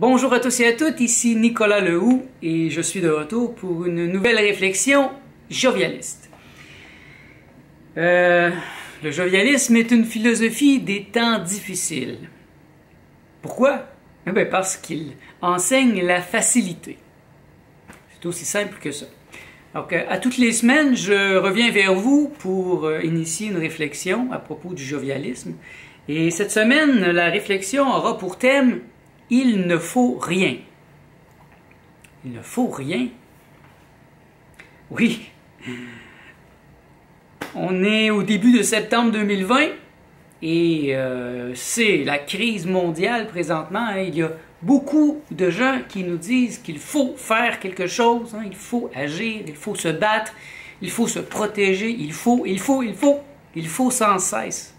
Bonjour à tous et à toutes, ici Nicolas Lehoux et je suis de retour pour une nouvelle réflexion jovialiste. Le jovialisme est une philosophie des temps difficiles. Pourquoi? Parce qu'il enseigne la facilité. C'est aussi simple que ça. Donc, à toutes les semaines, je reviens vers vous pour initier une réflexion à propos du jovialisme. Et cette semaine, la réflexion aura pour thème « Il ne faut rien ». Il ne faut rien? Oui. On est au début de septembre 2020 et c'est la crise mondiale présentement. Il y a beaucoup de gens qui nous disent qu'il faut faire quelque chose, il faut agir, il faut se battre, il faut se protéger, il faut sans cesse.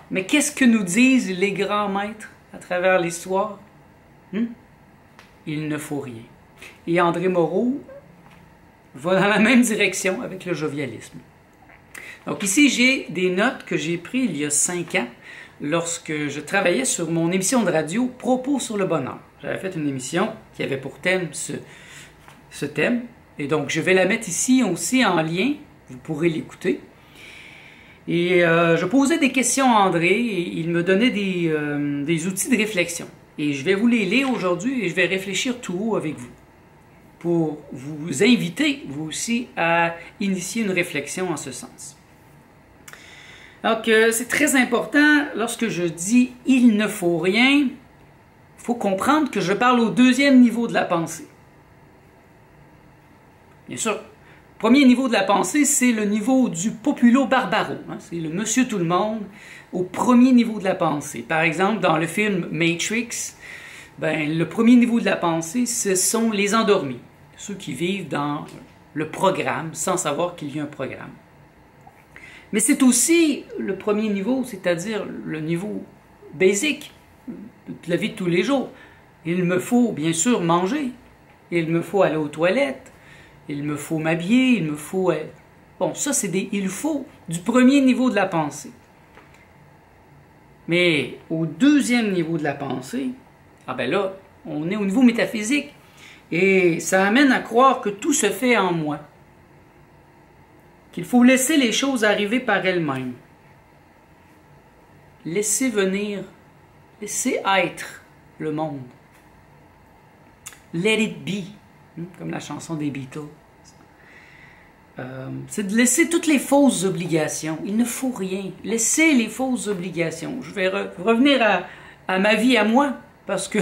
Mais qu'est-ce que nous disent les grands maîtres à travers l'histoire? Il ne faut rien. Et André Moreau va dans la même direction avec le jovialisme. Donc ici, j'ai des notes que j'ai prises il y a 5 ans lorsque je travaillais sur mon émission de radio Propos sur le bonheur. J'avais fait une émission qui avait pour thème ce thème. Et donc, je vais la mettre ici aussi en lien. Vous pourrez l'écouter. Et je posais des questions à André et il me donnait des outils de réflexion. Et je vais vous les lire aujourd'hui et je vais réfléchir tout haut avec vous pour vous inviter, vous aussi, à initier une réflexion en ce sens. Donc, c'est très important, lorsque je dis « il ne faut rien », il faut comprendre que je parle au deuxième niveau de la pensée. Bien sûr, le premier niveau de la pensée, c'est le niveau du populo barbaro. C'est le monsieur tout le monde au premier niveau de la pensée. Par exemple, dans le film Matrix, le premier niveau de la pensée, ce sont les endormis. Ceux qui vivent dans le programme sans savoir qu'il y a un programme. Mais c'est aussi le premier niveau, c'est-à-dire le niveau basic de la vie de tous les jours. Il me faut bien sûr manger, il me faut aller aux toilettes, il me faut m'habiller, il me faut... Bon, ça c'est des « il faut » du premier niveau de la pensée. Mais au deuxième niveau de la pensée, là, on est au niveau métaphysique. Et ça amène à croire que tout se fait en moi. Qu'il faut laisser les choses arriver par elles-mêmes. Laisser venir, laisser être le monde. Let it be, comme la chanson des Beatles. C'est de laisser toutes les fausses obligations. Il ne faut rien. Laissez les fausses obligations. Je vais revenir à ma vie à moi, parce que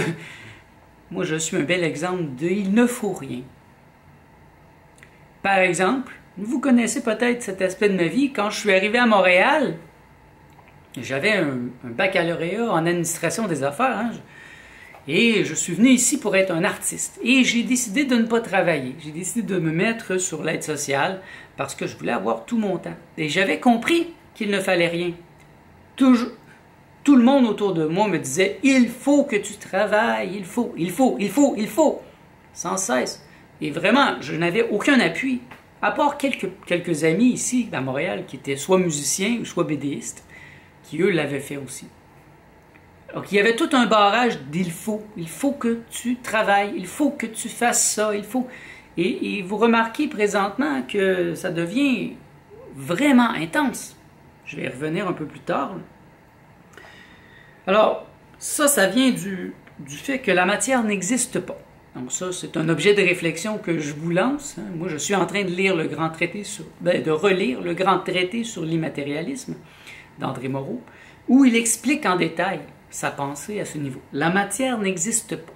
moi je suis un bel exemple de « il ne faut rien ». Par exemple, vous connaissez peut-être cet aspect de ma vie. Quand je suis arrivé à Montréal, j'avais un baccalauréat en administration des affaires. Et je suis venu ici pour être un artiste. Et j'ai décidé de ne pas travailler. J'ai décidé de me mettre sur l'aide sociale parce que je voulais avoir tout mon temps. Et j'avais compris qu'il ne fallait rien. Tout le monde autour de moi me disait « il faut que tu travailles, il faut ». Sans cesse. Et vraiment, je n'avais aucun appui. À part quelques amis ici, à Montréal, qui étaient soit musiciens ou soit bédéistes, qui eux l'avaient fait aussi. Donc il y avait tout un barrage d'il faut que tu travailles, il faut que tu fasses ça, il faut... Et vous remarquez présentement que ça devient vraiment intense. Je vais y revenir un peu plus tard. Alors, ça vient du fait que la matière n'existe pas. Donc ça, c'est un objet de réflexion que je vous lance. Moi, je suis en train de lire le grand traité de relire le grand traité sur l'immatérialisme d'André Moreau, où il explique en détail sa pensée à ce niveau. La matière n'existe pas.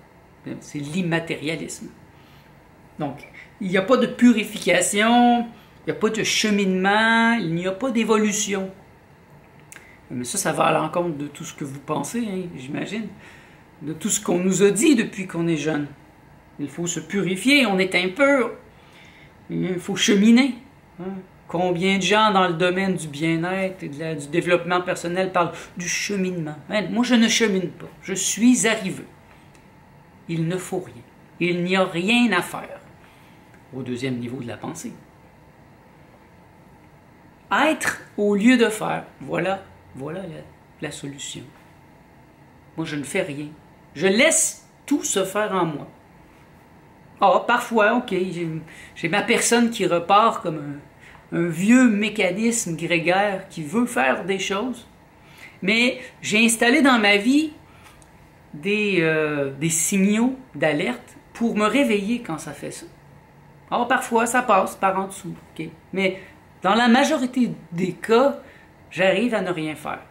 C'est l'immatérialisme. Donc, il n'y a pas de purification, il n'y a pas de cheminement, il n'y a pas d'évolution. Mais ça va à l'encontre de tout ce que vous pensez, j'imagine. De tout ce qu'on nous a dit depuis qu'on est jeune. Il faut se purifier, on est impur. Il faut cheminer. Combien de gens dans le domaine du bien-être et du développement personnel parlent du cheminement? Moi, je ne chemine pas. Je suis arrivé. Il ne faut rien. Il n'y a rien à faire. Au deuxième niveau de la pensée. Être au lieu de faire. Voilà la solution. Moi, je ne fais rien. Je laisse tout se faire en moi. Ah, parfois, ok, j'ai ma personne qui repart comme un vieux mécanisme grégaire qui veut faire des choses, mais j'ai installé dans ma vie des signaux d'alerte pour me réveiller quand ça fait ça. Alors parfois, ça passe par en dessous, ok, mais dans la majorité des cas, j'arrive à ne rien faire.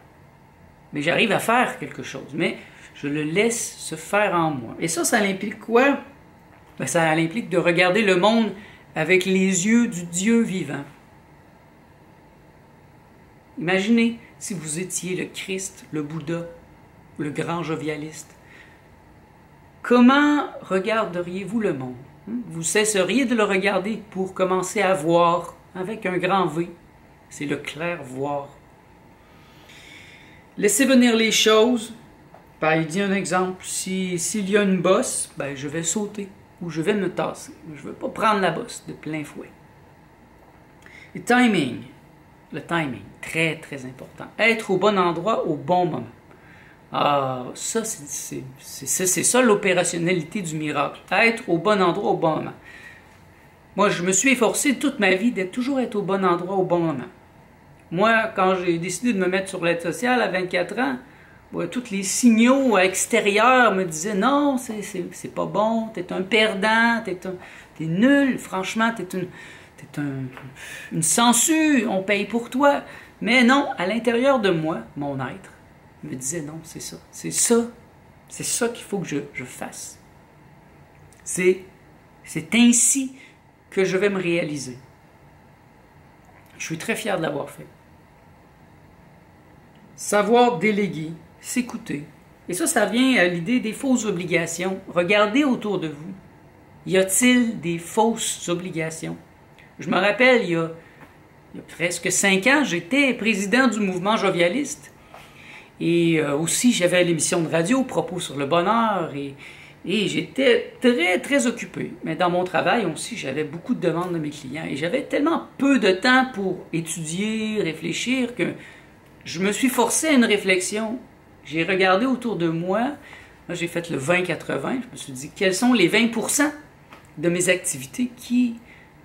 Mais j'arrive à faire quelque chose, mais je le laisse se faire en moi. Et ça implique quoi? Ben, ça implique de regarder le monde avec les yeux du Dieu vivant. Imaginez si vous étiez le Christ, le Bouddha, le grand jovialiste. Comment regarderiez-vous le monde? Vous cesseriez de le regarder pour commencer à voir avec un grand V. C'est le clair-voir. Laissez venir les choses. Ben, il dit un exemple. S'il y a une bosse, ben, je vais sauter ou je vais me tasser. Je ne veux pas prendre la bosse de plein fouet. Et timing. Le timing, très très important. Être au bon endroit au bon moment. Ah, ça, c'est ça l'opérationnalité du miracle. Être au bon endroit au bon moment. Moi, je me suis efforcé toute ma vie d'être toujours être au bon endroit au bon moment. Moi, quand j'ai décidé de me mettre sur l'aide sociale à 24 ans, tous les signaux extérieurs me disaient non, c'est pas bon, t'es un perdant, t'es nul, franchement, t'es une sangsue, on paye pour toi. Mais non, à l'intérieur de moi, mon être me disait non, c'est ça qu'il faut que je fasse. C'est ainsi que je vais me réaliser. Je suis très fier de l'avoir fait. Savoir déléguer, s'écouter. Et ça vient à l'idée des fausses obligations. Regardez autour de vous. Y a-t-il des fausses obligations? Je me rappelle, il y a presque 5 ans, j'étais président du mouvement jovialiste. Et aussi, j'avais l'émission de radio, Propos sur le bonheur, et j'étais très, très occupé. Mais dans mon travail aussi, j'avais beaucoup de demandes de mes clients. Et j'avais tellement peu de temps pour étudier, réfléchir, que je me suis forcé à une réflexion. J'ai regardé autour de moi. Là, j'ai fait le 20-80. Je me suis dit, quels sont les 20% de mes activités qui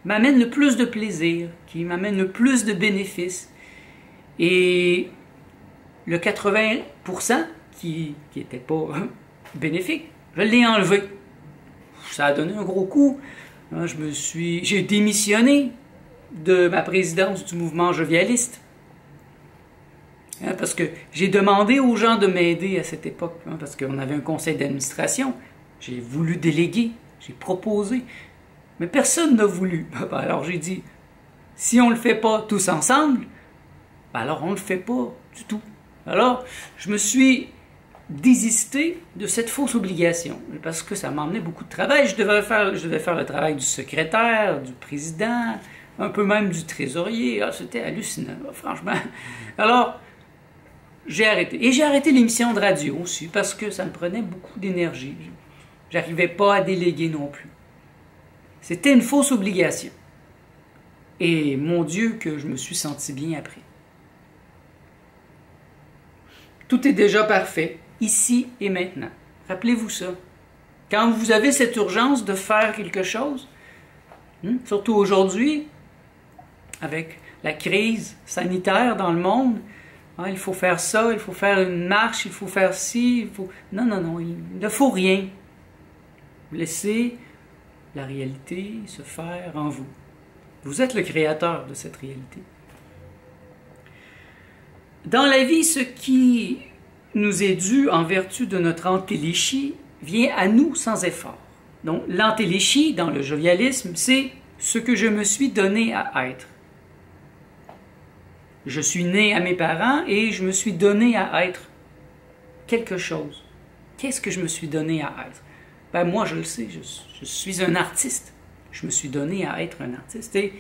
m'amènent le plus de plaisir, qui m'amènent le plus de bénéfices. Et le 80% qui n'était pas bénéfique, je l'ai enlevé. Ça a donné un gros coup. J'ai démissionné de ma présidence du mouvement jovialiste. Parce que j'ai demandé aux gens de m'aider à cette époque, parce qu'on avait un conseil d'administration. J'ai voulu déléguer, j'ai proposé, mais personne n'a voulu. Alors j'ai dit, si on ne le fait pas tous ensemble, alors on ne le fait pas du tout. Alors je me suis désisté de cette fausse obligation, parce que ça m'emmenait beaucoup de travail. Je devais faire le travail du secrétaire, du président, un peu même du trésorier. C'était hallucinant, franchement. Alors, j'ai arrêté. Et j'ai arrêté l'émission de radio aussi, parce que ça me prenait beaucoup d'énergie. J'arrivais pas à déléguer non plus. C'était une fausse obligation. Et mon Dieu, que je me suis senti bien après. Tout est déjà parfait, ici et maintenant. Rappelez-vous ça. Quand vous avez cette urgence de faire quelque chose, surtout aujourd'hui, avec la crise sanitaire dans le monde, il faut faire ça, il faut faire une marche, il faut faire ci, Non, il ne faut rien. Vous laissez la réalité se faire en vous. Vous êtes le créateur de cette réalité. Dans la vie, ce qui nous est dû en vertu de notre entéléchie vient à nous sans effort. Donc, l'entéléchie, dans le jovialisme, c'est ce que je me suis donné à être. Je suis né à mes parents et je me suis donné à être quelque chose. Qu'est-ce que je me suis donné à être? Ben moi, je le sais, je suis un artiste. Je me suis donné à être un artiste. Et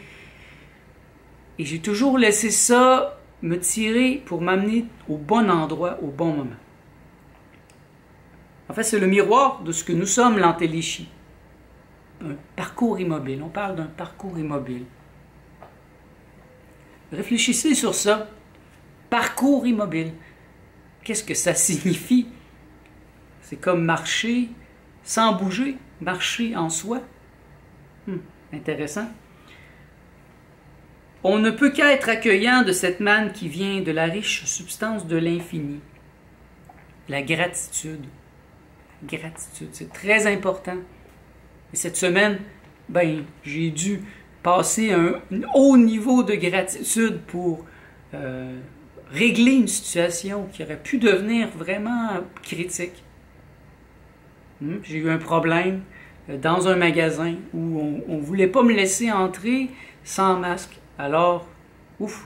j'ai toujours laissé ça me tirer pour m'amener au bon endroit, au bon moment. En fait, c'est le miroir de ce que nous sommes, l'entéléchie. Un parcours immobile. On parle d'un parcours immobile. Réfléchissez sur ça. Parcours immobile. Qu'est-ce que ça signifie? C'est comme marcher sans bouger, marcher en soi. Intéressant. On ne peut qu'être accueillant de cette manne qui vient de la riche substance de l'infini. La gratitude. Gratitude, c'est très important. Et cette semaine, j'ai dû passer un haut niveau de gratitude pour régler une situation qui aurait pu devenir vraiment critique. J'ai eu un problème dans un magasin où on ne voulait pas me laisser entrer sans masque. Alors,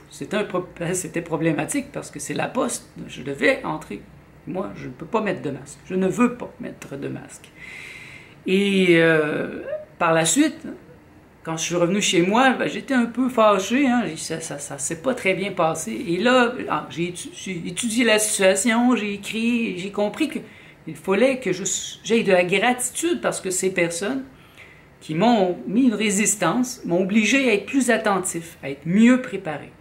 c'était problématique parce que c'est la poste, je devais entrer. Moi, je ne peux pas mettre de masque. Je ne veux pas mettre de masque. Et par la suite, quand je suis revenu chez moi, j'étais un peu fâché. Ça s'est pas très bien passé. Et là, j'ai étudié la situation, j'ai écrit, j'ai compris qu'il fallait que j'aie de la gratitude parce que ces personnes qui m'ont mis une résistance m'ont obligé à être plus attentif, à être mieux préparé.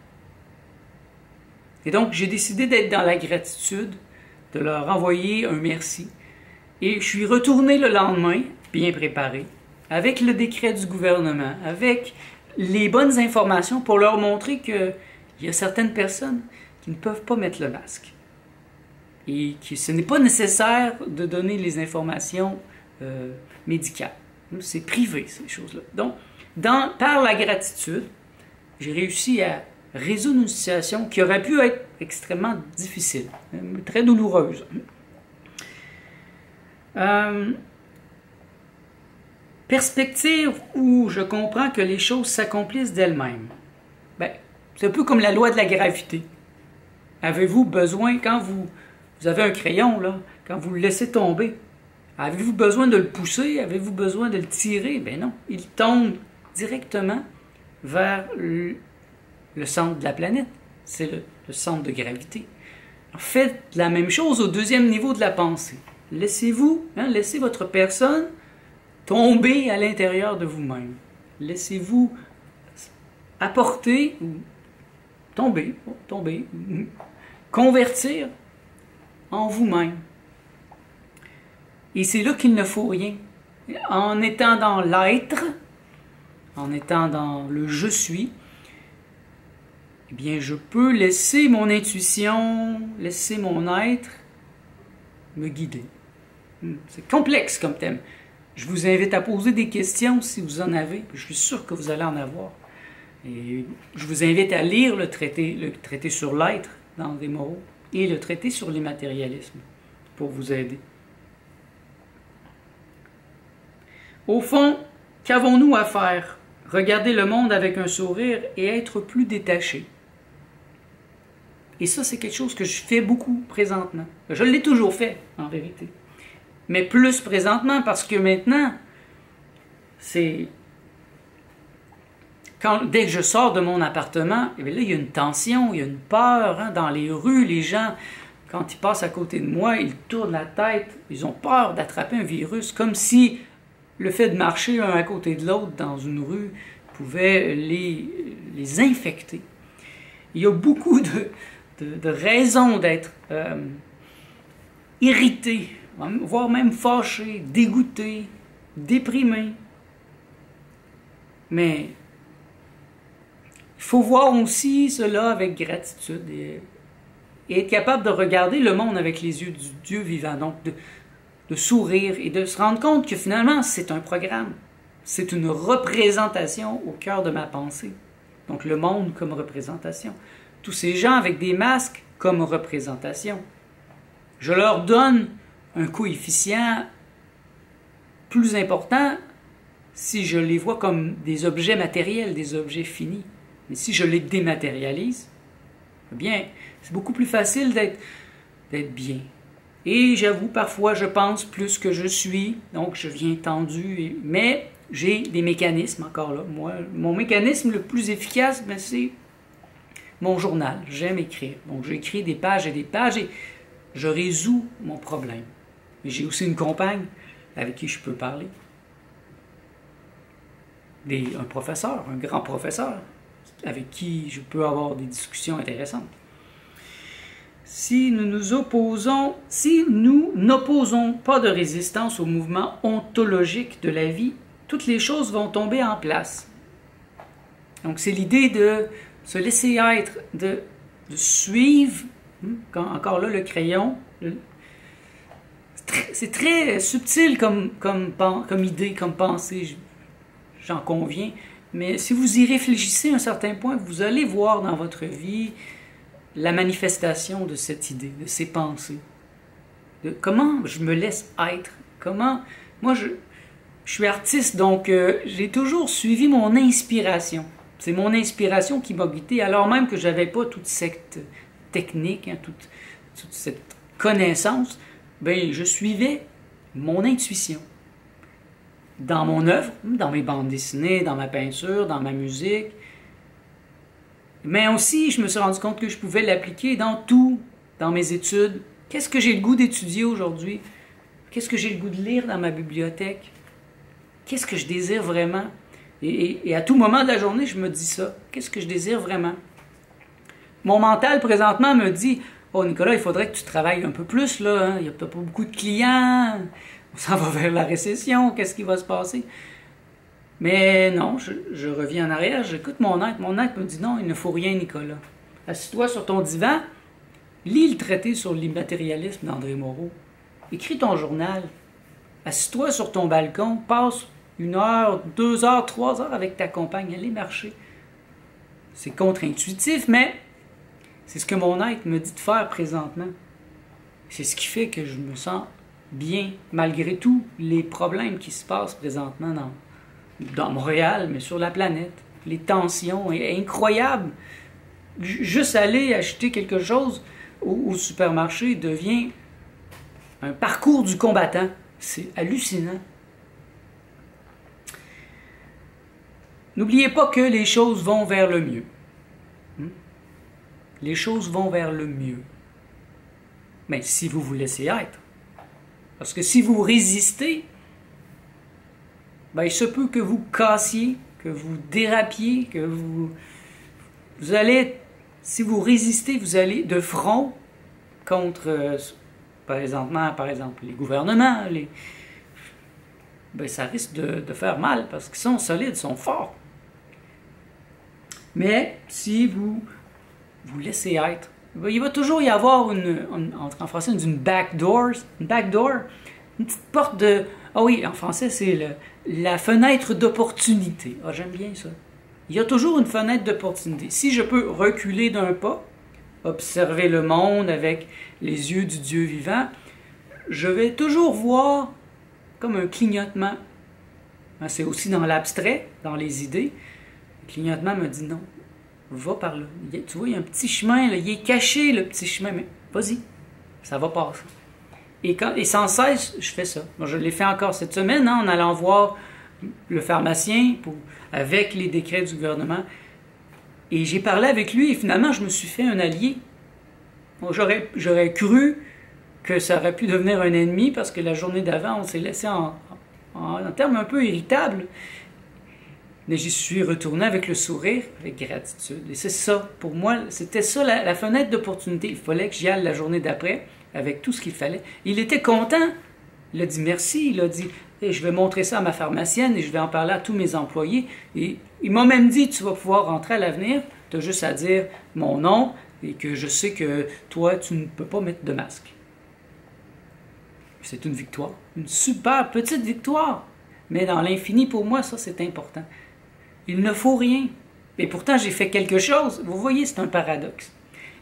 Et donc, j'ai décidé d'être dans la gratitude, de leur envoyer un merci. Et je suis retourné le lendemain, bien préparé, avec le décret du gouvernement, avec les bonnes informations pour leur montrer qu'il y a certaines personnes qui ne peuvent pas mettre le masque. Et que ce n'est pas nécessaire de donner les informations médicales. C'est privé, ces choses-là. Donc, par la gratitude, j'ai réussi à résoudre une situation qui aurait pu être extrêmement difficile, très douloureuse. Perspective où je comprends que les choses s'accomplissent d'elles-mêmes. C'est un peu comme la loi de la gravité. Avez-vous besoin, quand vous avez un crayon, là, quand vous le laissez tomber, avez-vous besoin de le pousser? Avez-vous besoin de le tirer? Non, il tombe directement vers le centre de la planète. C'est le centre de gravité. Alors, faites la même chose au deuxième niveau de la pensée. Laissez votre personne tomber à l'intérieur de vous-même. Laissez-vous apporter, tomber, convertir en vous-même. Et c'est là qu'il ne faut rien. En étant dans l'être, en étant dans le je suis, eh bien, je peux laisser mon intuition, laisser mon être me guider. C'est complexe comme thème. Je vous invite à poser des questions si vous en avez. Je suis sûr que vous allez en avoir. Et je vous invite à lire le traité sur l'être d'André Moreau et le traité sur l'immatérialisme pour vous aider. Au fond, qu'avons-nous à faire? Regarder le monde avec un sourire et être plus détaché. Et ça, c'est quelque chose que je fais beaucoup présentement. Je l'ai toujours fait, en vérité. Mais plus présentement, parce que maintenant, dès que je sors de mon appartement, là, il y a une tension, il y a une peur. Dans les rues, les gens, quand ils passent à côté de moi, ils tournent la tête, ils ont peur d'attraper un virus, comme si le fait de marcher un à côté de l'autre dans une rue pouvait les infecter. Il y a beaucoup de raisons d'être irrité, voire même fâché, dégoûté, déprimé. Mais il faut voir aussi cela avec gratitude et être capable de regarder le monde avec les yeux du Dieu vivant. Donc, de sourire et de se rendre compte que finalement, c'est un programme. C'est une représentation au cœur de ma pensée. Donc, le monde comme représentation. Tous ces gens avec des masques comme représentation. Je leur donne un coefficient plus important si je les vois comme des objets matériels, des objets finis. Mais si je les dématérialise, eh bien, c'est beaucoup plus facile d'être bien. Et j'avoue, parfois, je pense plus que je suis, donc je viens tendu, mais j'ai des mécanismes encore là. Moi, mon mécanisme le plus efficace, c'est mon journal. J'aime écrire. Donc, j'écris des pages et je résous mon problème. Mais j'ai aussi une compagne avec qui je peux parler. Un professeur, un grand professeur, avec qui je peux avoir des discussions intéressantes. si nous n'opposons pas de résistance au mouvement ontologique de la vie, toutes les choses vont tomber en place. Donc c'est l'idée de se laisser être, de suivre, encore là le crayon, c'est très subtil comme idée, comme pensée, j'en conviens, mais si vous y réfléchissez à un certain point, vous allez voir dans votre vie la manifestation de cette idée, de ces pensées, de comment je me laisse être, moi je suis artiste, donc j'ai toujours suivi mon inspiration. C'est mon inspiration qui m'a guidé, alors même que je n'avais pas toute cette technique, toute cette connaissance, ben, je suivais mon intuition. Dans mon œuvre, dans mes bandes dessinées, dans ma peinture, dans ma musique. Mais aussi, je me suis rendu compte que je pouvais l'appliquer dans tout, dans mes études. Qu'est-ce que j'ai le goût d'étudier aujourd'hui? Qu'est-ce que j'ai le goût de lire dans ma bibliothèque? Qu'est-ce que je désire vraiment? Et à tout moment de la journée, je me dis ça. Qu'est-ce que je désire vraiment? Mon mental, présentement, me dit « Oh, Nicolas, il faudrait que tu travailles un peu plus, là. Hein? Il n'y a pas beaucoup de clients. On s'en va vers la récession. Qu'est-ce qui va se passer? » Mais non, je reviens en arrière. J'écoute mon être. Mon être me dit « Non, il ne faut rien, Nicolas. Assis-toi sur ton divan. Lis le traité sur l'immatérialisme d'André Moreau. Écris ton journal. Assis-toi sur ton balcon. Passe 1 heure, 2 heures, 3 heures avec ta compagne. Allez marcher. » C'est contre-intuitif, mais c'est ce que mon être me dit de faire présentement. C'est ce qui fait que je me sens bien, malgré tous les problèmes qui se passent présentement dans Montréal, mais sur la planète. Les tensions incroyables. Juste aller acheter quelque chose au supermarché devient un parcours du combattant. C'est hallucinant. N'oubliez pas que les choses vont vers le mieux. Les choses vont vers le mieux. Mais si vous vous laissez être. Parce que si vous résistez, ben, il se peut que vous cassiez, que vous dérapiez, que vous allez, si vous résistez, vous allez de front contre, par exemple, les gouvernements, ben, ça risque de faire mal parce qu'ils sont solides, ils sont forts. Mais si vous vous laissez être, ben, il va toujours y avoir en français, une backdoor, une petite porte de... Ah oui, en français, c'est la fenêtre d'opportunité. Ah, j'aime bien ça. Il y a toujours une fenêtre d'opportunité. Si je peux reculer d'un pas, observer le monde avec les yeux du Dieu vivant, je vais toujours voir comme un clignotement. C'est aussi dans l'abstrait, dans les idées. Le clignotement me dit non, va par là. Tu vois, il y a un petit chemin, là, il est caché le petit chemin, mais vas-y, ça va passer. Et sans cesse, je fais ça. Moi, je l'ai fait encore cette semaine, en allant voir le pharmacien avec les décrets du gouvernement. Et j'ai parlé avec lui et finalement, je me suis fait un allié. J'aurais cru que ça aurait pu devenir un ennemi parce que la journée d'avant, on s'est laissé en termes un peu irritables. Mais j'y suis retourné avec le sourire, avec gratitude. Et c'est ça, pour moi, c'était ça la fenêtre d'opportunité. Il fallait que j'y aille la journée d'après avec tout ce qu'il fallait. Il était content. Il a dit merci. Il a dit hey, je vais montrer ça à ma pharmacienne et je vais en parler à tous mes employés. Et il m'a même dit tu vas pouvoir rentrer à l'avenir. Tu as juste à dire mon nom et que je sais que toi, tu ne peux pas mettre de masque. C'est une victoire. Une super petite victoire. Mais dans l'infini, pour moi, ça, c'est important. Il ne faut rien. Et pourtant, j'ai fait quelque chose. Vous voyez, c'est un paradoxe.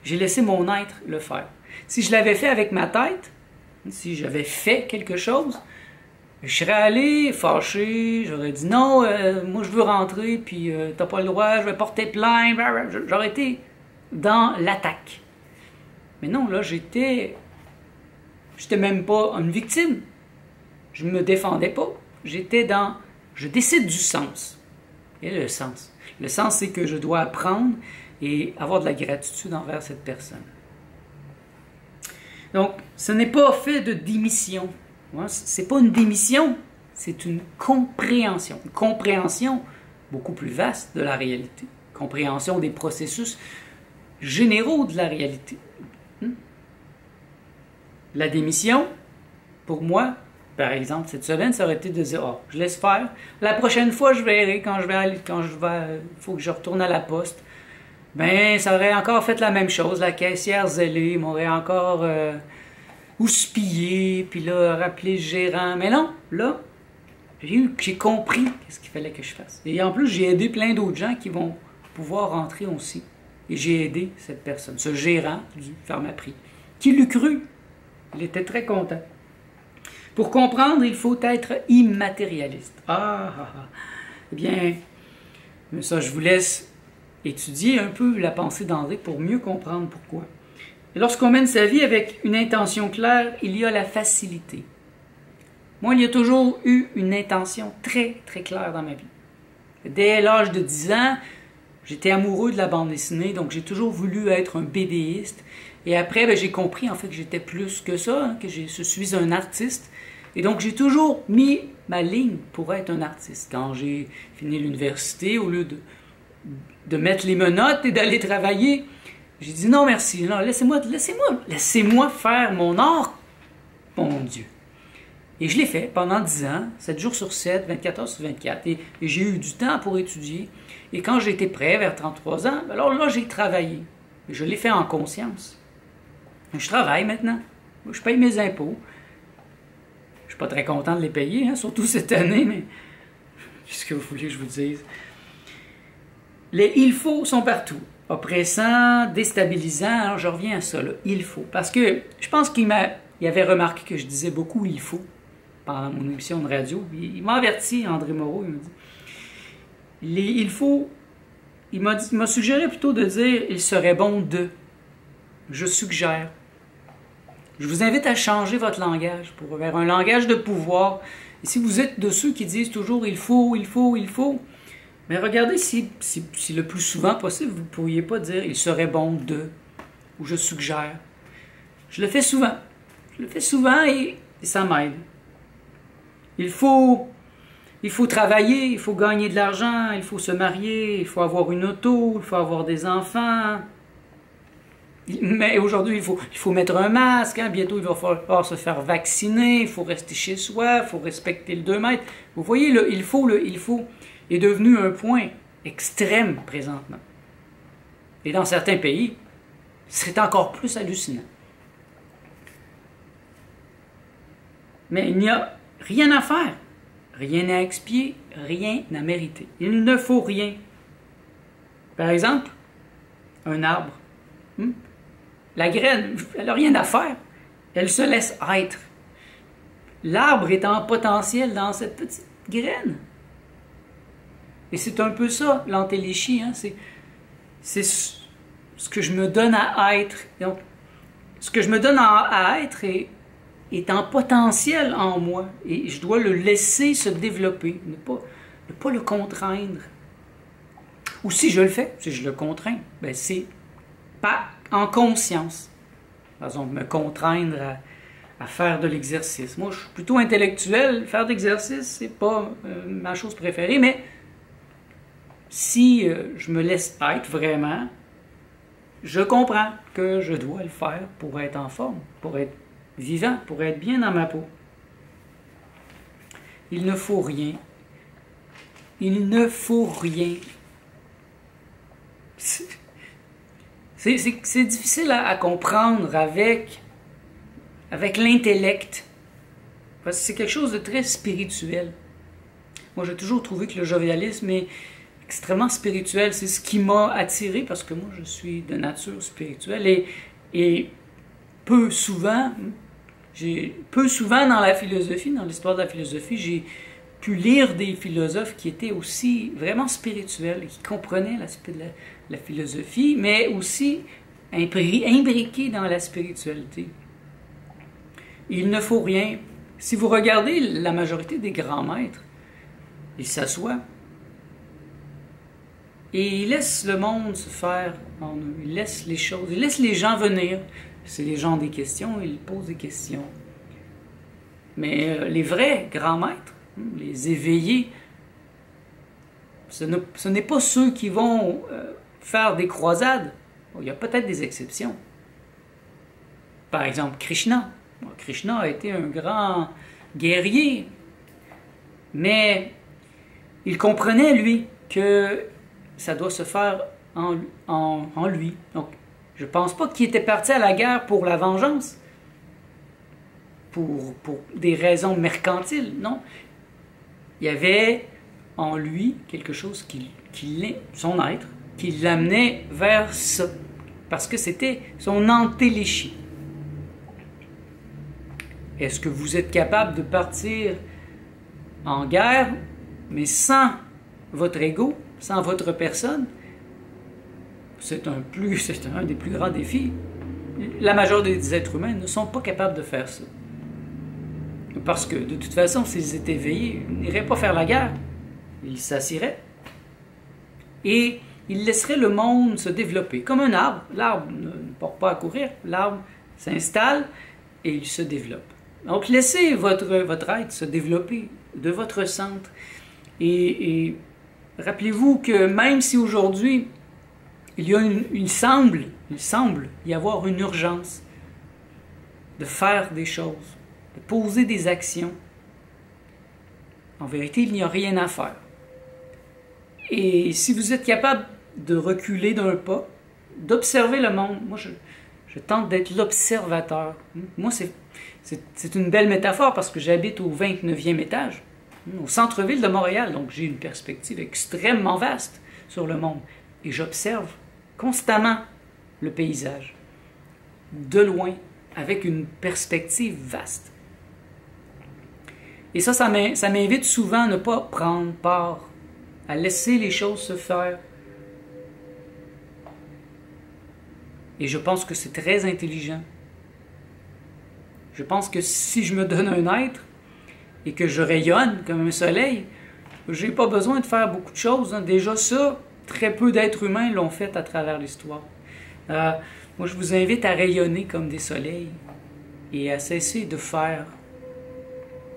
J'ai laissé mon être le faire. Si je l'avais fait avec ma tête, si j'avais fait quelque chose, je serais allé fâché, j'aurais dit non, moi je veux rentrer, puis t'as pas le droit, je vais porter plainte. J'aurais été dans l'attaque. Mais non, là, j'étais même pas une victime. Je me défendais pas. J'étais dans... Je décide du sens. Et le sens. Le sens, c'est que je dois apprendre et avoir de la gratitude envers cette personne. Donc, ce n'est pas fait de démission. Ce n'est pas une démission, c'est une compréhension. Une compréhension beaucoup plus vaste de la réalité. Compréhension des processus généraux de la réalité. La démission, pour moi, par exemple, cette semaine, ça aurait été de dire, oh, je laisse faire. La prochaine fois, je verrai faut que je retourne à la poste. Ben, ça aurait encore fait la même chose. La caissière zélée m'aurait encore houspillé, puis là, rappelé le gérant. Mais non, là, j'ai compris ce qu'il fallait que je fasse. Et en plus, j'ai aidé plein d'autres gens qui vont pouvoir rentrer aussi. Et j'ai aidé cette personne, ce gérant du Pharmaprix, qui l'eût cru. Il était très content. Pour comprendre, il faut être immatérialiste. Eh bien, ça, je vous laisse étudier un peu la pensée d'André pour mieux comprendre pourquoi. Et lorsqu'on mène sa vie avec une intention claire, il y a la facilité. Moi, il y a toujours eu une intention très, très claire dans ma vie. Dès l'âge de 10 ans, j'étais amoureux de la bande dessinée, donc j'ai toujours voulu être un BDiste. Et après, ben, j'ai compris en fait que j'étais plus que ça, hein, que je suis un artiste. Et donc, j'ai toujours mis ma ligne pour être un artiste. Quand j'ai fini l'université, au lieu de mettre les menottes et d'aller travailler, j'ai dit non merci, non, laissez-moi faire mon art, mon Dieu. Et je l'ai fait pendant 10 ans, 7 jours sur 7, 24 heures sur 24. Et j'ai eu du temps pour étudier. Et quand j'étais prêt, vers 33 ans, alors là, j'ai travaillé. Et je l'ai fait en conscience. Je travaille maintenant. Je paye mes impôts. Je ne suis pas très content de les payer, hein, surtout cette année, mais qu'est-ce que vous voulez que je vous dise? Les « il faut » sont partout. Oppressant, déstabilisant. Alors je reviens à ça, là. Il faut. Parce que je pense qu'il avait remarqué que je disais beaucoup « il faut » pendant mon émission de radio. Il m'a averti, André Moreau, il m'a dit. Il faut, il m'a suggéré plutôt de dire « il serait bon de ». Je suggère. Je vous invite à changer votre langage vers un langage de pouvoir. Et si vous êtes de ceux qui disent toujours « il faut », mais regardez si le plus souvent possible, vous ne pourriez pas dire « il serait bon de » ou « je suggère ». Je le fais souvent. Et ça m'aide. Il faut travailler, il faut gagner de l'argent, il faut se marier, il faut avoir une auto, il faut avoir des enfants. Mais aujourd'hui, il faut mettre un masque, hein. Bientôt il va falloir se faire vacciner, il faut rester chez soi, il faut respecter le 2 mètres. Vous voyez, il faut est devenu un point extrême présentement. Et dans certains pays, c'est encore plus hallucinant. Mais il n'y a rien à faire, rien à expier, rien à mériter. Il ne faut rien. Par exemple, un arbre. La graine, elle n'a rien à faire. Elle se laisse être. L'arbre est en potentiel dans cette petite graine. Et c'est un peu ça, l'entéléchie. Hein? C'est ce que je me donne à être. Donc, ce que je me donne à être est en potentiel en moi. Et je dois le laisser se développer, ne pas le contraindre. Ou si je le fais, si je le contrains, ben c'est pas en conscience. Par exemple, me contraindre à faire de l'exercice. Moi, je suis plutôt intellectuel. Faire de l'exercice, c'est pas ma chose préférée, mais si je me laisse être vraiment, je comprends que je dois le faire pour être en forme, pour être vivant, pour être bien dans ma peau. Il ne faut rien. Il ne faut rien. C'est difficile à comprendre avec l'intellect. Parce que c'est quelque chose de très spirituel. Moi, j'ai toujours trouvé que le jovialisme est extrêmement spirituel. C'est ce qui m'a attiré parce que moi, je suis de nature spirituelle. Et peu souvent dans la philosophie, dans l'histoire de la philosophie, j'ai pu lire des philosophes qui étaient aussi vraiment spirituels, qui comprenaient l'aspect de la philosophie, mais aussi imbriqués dans la spiritualité. Il ne faut rien. Si vous regardez la majorité des grands maîtres, ils s'assoient et ils laissent le monde se faire en eux. Ils laissent les choses, ils laissent les gens venir. Si les gens ont des questions, ils posent des questions. Mais les vrais grands maîtres, les éveillés, ce n'est pas ceux qui vont faire des croisades. Bon, il y a peut-être des exceptions. Par exemple, Krishna. Bon, Krishna a été un grand guerrier, mais il comprenait, lui, que ça doit se faire en lui. Donc, je ne pense pas qu'il était parti à la guerre pour la vengeance, pour des raisons mercantiles, non. Il y avait en lui quelque chose son être, qui l'amenait vers ça, parce que c'était son entéléchie. Est-ce que vous êtes capable de partir en guerre, mais sans votre ego, sans votre personne? C'est un des plus grands défis. La majorité des êtres humains ne sont pas capables de faire ça. Parce que, de toute façon, s'ils étaient éveillés, ils n'iraient pas faire la guerre. Ils s'assiraient. Et ils laisseraient le monde se développer. Comme un arbre. L'arbre ne porte pas à courir. L'arbre s'installe et il se développe. Donc, laissez votre être se développer de votre centre. Et rappelez-vous que même si aujourd'hui, il semble y avoir une urgence de faire des choses, de poser des actions, en vérité, il n'y a rien à faire. Et si vous êtes capable de reculer d'un pas, d'observer le monde, moi je tente d'être l'observateur. Moi, c'est une belle métaphore parce que j'habite au 29e étage, au centre-ville de Montréal, donc j'ai une perspective extrêmement vaste sur le monde. Et j'observe constamment le paysage, de loin, avec une perspective vaste. Et ça m'invite souvent à ne pas prendre part, à laisser les choses se faire. Et je pense que c'est très intelligent. Je pense que si je me donne un être et que je rayonne comme un soleil, je n'ai pas besoin de faire beaucoup de choses. Déjà ça, très peu d'êtres humains l'ont fait à travers l'histoire. Moi, je vous invite à rayonner comme des soleils et à cesser de faire.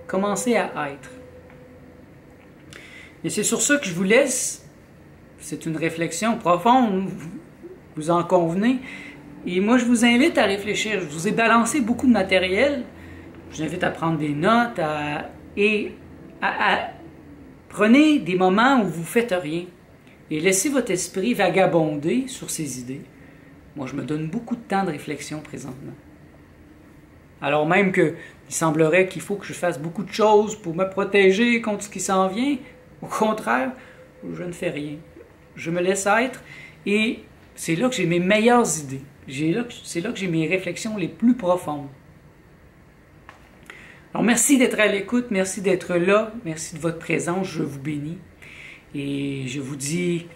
Commencez à être. Et c'est sur ça que je vous laisse. C'est une réflexion profonde, vous en convenez. Et moi, je vous invite à réfléchir. Je vous ai balancé beaucoup de matériel. Je vous invite à prendre des notes prenez des moments où vous ne faites rien et laissez votre esprit vagabonder sur ces idées. Moi, je me donne beaucoup de temps de réflexion présentement. Alors même qu'il semblerait qu'il faut que je fasse beaucoup de choses pour me protéger contre ce qui s'en vient, au contraire, je ne fais rien. Je me laisse être et c'est là que j'ai mes meilleures idées. C'est là que j'ai mes réflexions les plus profondes. Alors merci d'être à l'écoute, merci d'être là, merci de votre présence, je vous bénis. Et je vous dis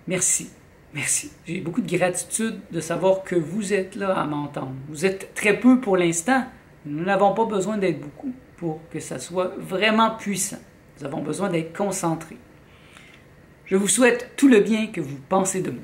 merci. Merci. J'ai beaucoup de gratitude de savoir que vous êtes là à m'entendre. Vous êtes très peu pour l'instant. Nous n'avons pas besoin d'être beaucoup pour que ça soit vraiment puissant. Nous avons besoin d'être concentrés. Je vous souhaite tout le bien que vous pensez de moi.